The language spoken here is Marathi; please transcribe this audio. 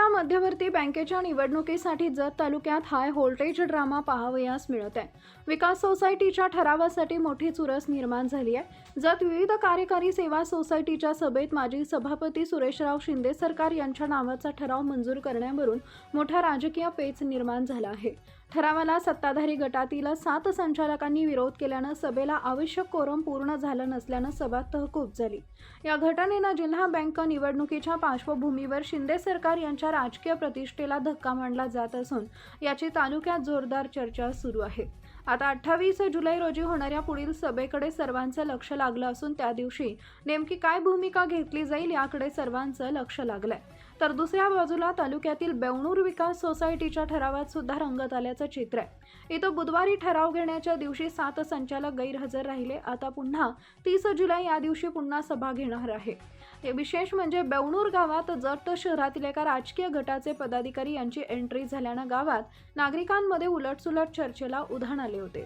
राज्याच्या मध्यवर्ती बँकेच्या निवडणुकीसाठी जत तालुक्यात हाय व्होल्टेज ड्रामा पाहावयास मिळत आहे। विकास सोसायटीच्या ठरावासाठी मोठी चुरस निर्माण झाली आहे। जत विविध कार्यकारी सेवा सोसायटीच्या सभेत माजी सभापती सुरेशराव शिंदे सरकार यांच्या नावाचा ठराव मंजूर करण्यावरून मोठा राजकीय पेच निर्माण झाला आहे। ठरावाला सत्ताधारी गटातील 7 संचालकांनी विरोध केल्याने सभेला आवश्यक कोरम पूर्ण झालं नसल्याने सभा तहकूब झाली। या घटनेने जिल्हा बँक निवडणुकीच्या पार्श्वभूमीवर शिंदे सरकार यांच्या राजकीय प्रतिष्ठेला धक्का मानला जात असून याची तालुक्यात जोरदार चर्चा सुरू आहे। आता 28 जुलै रोजी होणाऱ्या पुढील सभेकडे सर्वांचं लक्ष लागलं असून त्या दिवशी नेमकी काय भूमिका घेतली जाईल याकडे सर्वांचं लक्ष लागलंय। तर दुसऱ्या बाजूला तालुक्यातील बेवणूर विकास सोसायटीच्या ठरावात सुद्धा रंगत आल्याचं चित्र आहे। इथं बुधवारी ठराव घेण्याच्या दिवशी 7 संचालक गैरहजर राहिले। आता पुन्हा 30 जुलै या दिवशी पुन्हा सभा घेणार आहे। हे विशेष म्हणजे बेवणूर गावात जत शहरातील एका राजकीय गटाचे पदाधिकारी यांची एंट्री झाल्याने गावात नागरिकांमध्ये उलटसुलट चर्चेला उधाण आले होते।